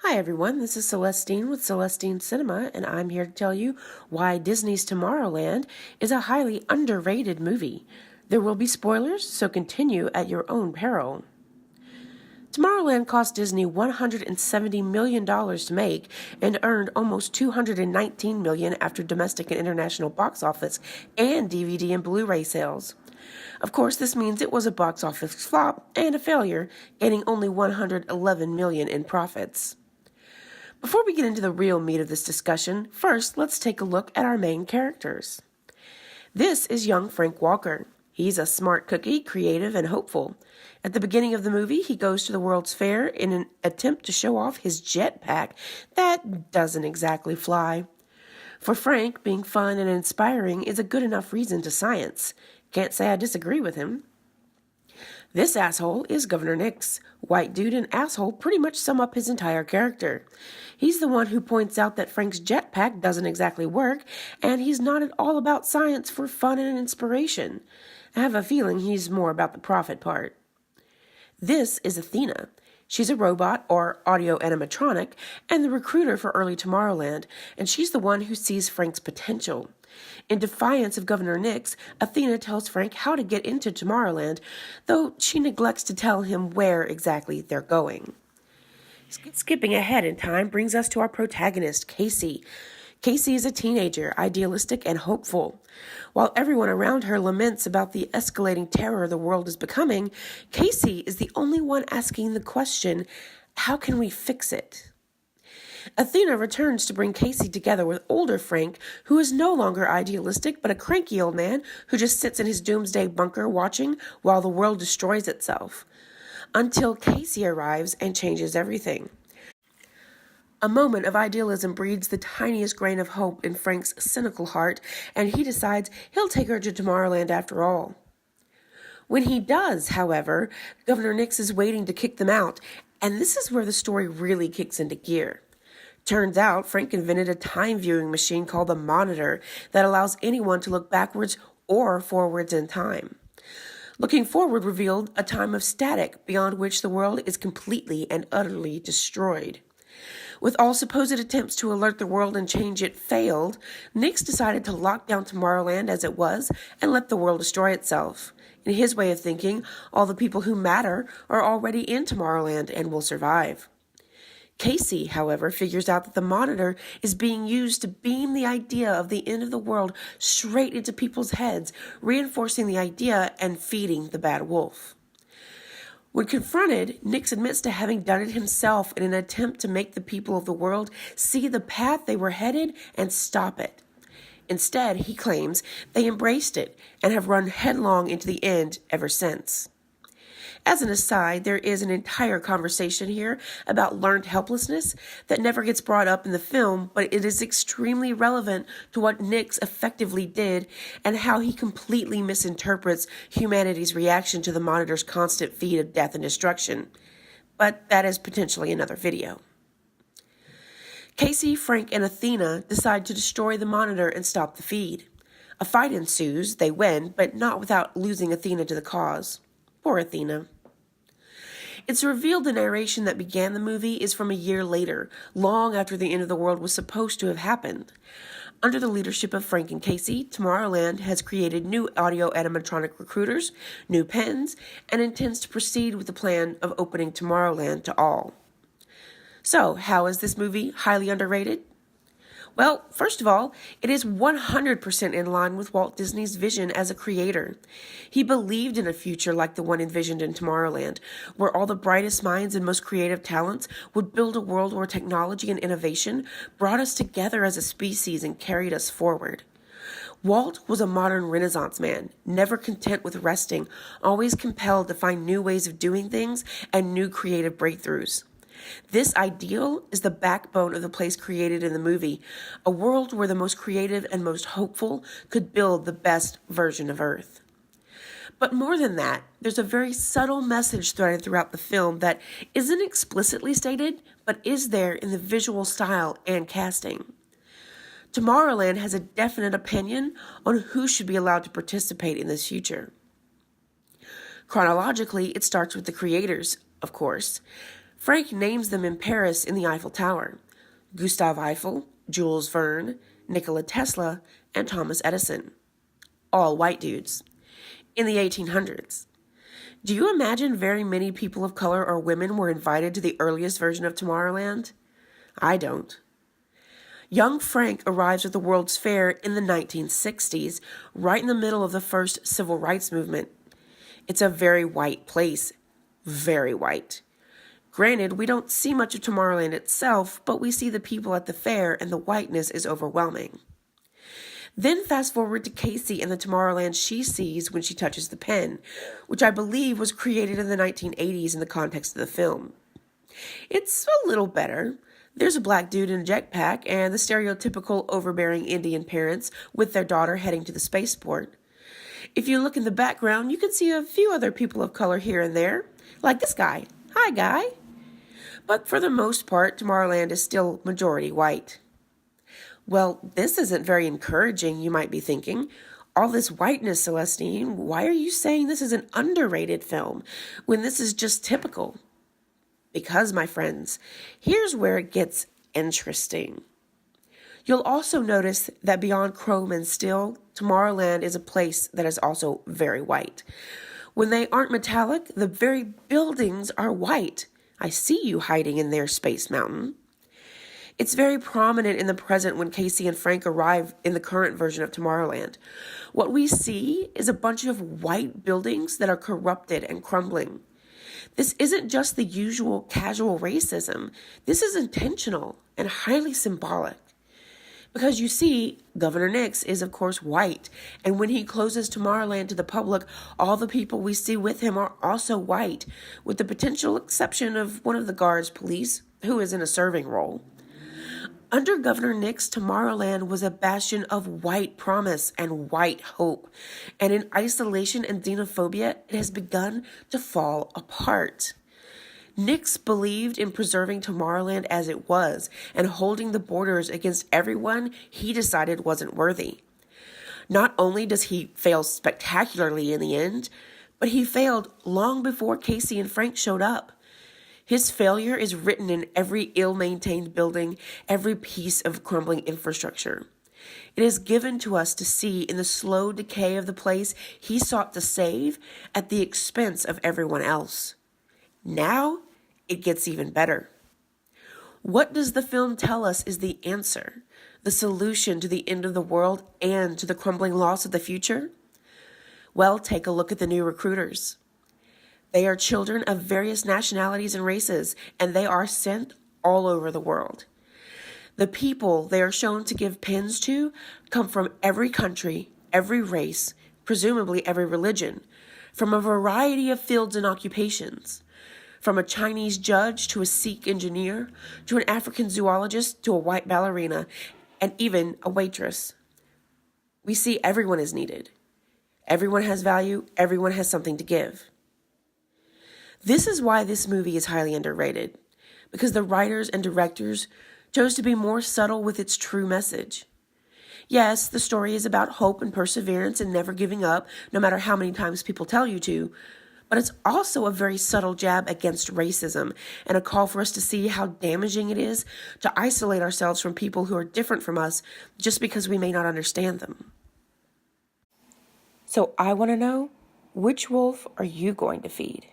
Hi everyone, this is Celestine with Celestine Cinema, and I'm here to tell you why Disney's Tomorrowland is a highly underrated movie. There will be spoilers, so continue at your own peril. Tomorrowland cost Disney $170 million to make and earned almost $219 million after domestic and international box office and DVD and Blu-ray sales. Of course, this means it was a box office flop and a failure, gaining only $111 million in profits. Before we get into the real meat of this discussion, first let's take a look at our main characters. This is young Frank Walker. He's a smart cookie, creative, and hopeful. At the beginning of the movie, he goes to the World's Fair in an attempt to show off his jetpack that doesn't exactly fly. For Frank, being fun and inspiring is a good enough reason to science. Can't say I disagree with him. This asshole is Governor Nix. White dude and asshole pretty much sum up his entire character. He's the one who points out that Frank's jetpack doesn't exactly work, and he's not at all about science for fun and inspiration. I have a feeling he's more about the profit part. This is Athena. She's a robot, or audio animatronic, and the recruiter for early Tomorrowland, and she's the one who sees Frank's potential. In defiance of Governor Nix, Athena tells Frank how to get into Tomorrowland, though she neglects to tell him where exactly they're going. Skipping ahead in time brings us to our protagonist, Casey. Casey is a teenager, idealistic and hopeful. While everyone around her laments about the escalating terror the world is becoming, Casey is the only one asking the question, how can we fix it? Athena returns to bring Casey together with older Frank, who is no longer idealistic but a cranky old man who just sits in his doomsday bunker watching while the world destroys itself. Until Casey arrives and changes everything. A moment of idealism breeds the tiniest grain of hope in Frank's cynical heart, and he decides he'll take her to Tomorrowland after all. When he does, however, Governor Nix is waiting to kick them out, and this is where the story really kicks into gear. Turns out, Frank invented a time-viewing machine called the Monitor that allows anyone to look backwards or forwards in time. Looking forward revealed a time of static beyond which the world is completely and utterly destroyed. With all supposed attempts to alert the world and change it failed, Nix decided to lock down Tomorrowland as it was and let the world destroy itself. In his way of thinking, all the people who matter are already in Tomorrowland and will survive. Casey, however, figures out that the Monitor is being used to beam the idea of the end of the world straight into people's heads, reinforcing the idea and feeding the bad wolf. When confronted, Nix admits to having done it himself in an attempt to make the people of the world see the path they were headed and stop it. Instead, he claims they embraced it and have run headlong into the end ever since. As an aside, there is an entire conversation here about learned helplessness that never gets brought up in the film, but it is extremely relevant to what Nix effectively did and how he completely misinterprets humanity's reaction to the Monitor's constant feed of death and destruction. But that is potentially another video. Casey, Frank, and Athena decide to destroy the Monitor and stop the feed. A fight ensues, they win, but not without losing Athena to the cause. Poor Athena. It's revealed the narration that began the movie is from a year later, long after the end of the world was supposed to have happened. Under the leadership of Frank and Casey, Tomorrowland has created new audio animatronic recruiters, new pens, and intends to proceed with the plan of opening Tomorrowland to all. So, how is this movie highly underrated? Well, first of all, it is 100% in line with Walt Disney's vision as a creator. He believed in a future like the one envisioned in Tomorrowland, where all the brightest minds and most creative talents would build a world where technology and innovation brought us together as a species and carried us forward. Walt was a modern Renaissance man, never content with resting, always compelled to find new ways of doing things and new creative breakthroughs. This ideal is the backbone of the place created in the movie, a world where the most creative and most hopeful could build the best version of Earth. But more than that, there's a very subtle message threaded throughout the film that isn't explicitly stated, but is there in the visual style and casting. Tomorrowland has a definite opinion on who should be allowed to participate in this future. Chronologically, it starts with the creators, of course. Frank names them in Paris in the Eiffel Tower: Gustave Eiffel, Jules Verne, Nikola Tesla, and Thomas Edison. All white dudes. In the 1800s. Do you imagine very many people of color or women were invited to the earliest version of Tomorrowland? I don't. Young Frank arrives at the World's Fair in the 1960s, right in the middle of the first civil rights movement. It's a very white place. Very white. Granted, we don't see much of Tomorrowland itself, but we see the people at the fair, and the whiteness is overwhelming. Then fast forward to Casey and the Tomorrowland she sees when she touches the pen, which I believe was created in the 1980s in the context of the film. It's a little better. There's a black dude in a jetpack and the stereotypical overbearing Indian parents with their daughter heading to the spaceport. If you look in the background, you can see a few other people of color here and there, like this guy. Hi, guy. But for the most part, Tomorrowland is still majority white. Well, this isn't very encouraging, you might be thinking. All this whiteness, Celestine, why are you saying this is an underrated film when this is just typical? Because, my friends, here's where it gets interesting. You'll also notice that beyond chrome and steel, Tomorrowland is a place that is also very white. When they aren't metallic, the very buildings are white. I see you hiding in there, Space Mountain. It's very prominent in the present when Casey and Frank arrive in the current version of Tomorrowland. What we see is a bunch of white buildings that are corrupted and crumbling. This isn't just the usual casual racism. This is intentional and highly symbolic. Because you see, Governor Nix is of course white, and when he closes Tomorrowland to the public, all the people we see with him are also white, with the potential exception of one of the guards police, who is in a serving role. Under Governor Nix, Tomorrowland was a bastion of white promise and white hope, and in isolation and xenophobia, it has begun to fall apart. Nix believed in preserving Tomorrowland as it was and holding the borders against everyone he decided wasn't worthy. Not only does he fail spectacularly in the end, but he failed long before Casey and Frank showed up. His failure is written in every ill-maintained building, every piece of crumbling infrastructure. It is given to us to see in the slow decay of the place he sought to save at the expense of everyone else. Now, it gets even better. What does the film tell us is the answer, the solution to the end of the world and to the crumbling loss of the future? Well, take a look at the new recruiters. They are children of various nationalities and races, and they are sent all over the world. The people they are shown to give pens to come from every country, every race, presumably every religion, from a variety of fields and occupations, from a Chinese judge to a Sikh engineer, to an African zoologist to a white ballerina, and even a waitress. We see everyone is needed. Everyone has value, everyone has something to give. This is why this movie is highly underrated, because the writers and directors chose to be more subtle with its true message. Yes, the story is about hope and perseverance and never giving up, no matter how many times people tell you to, but it's also a very subtle jab against racism and a call for us to see how damaging it is to isolate ourselves from people who are different from us just because we may not understand them. So I want to know, which wolf are you going to feed?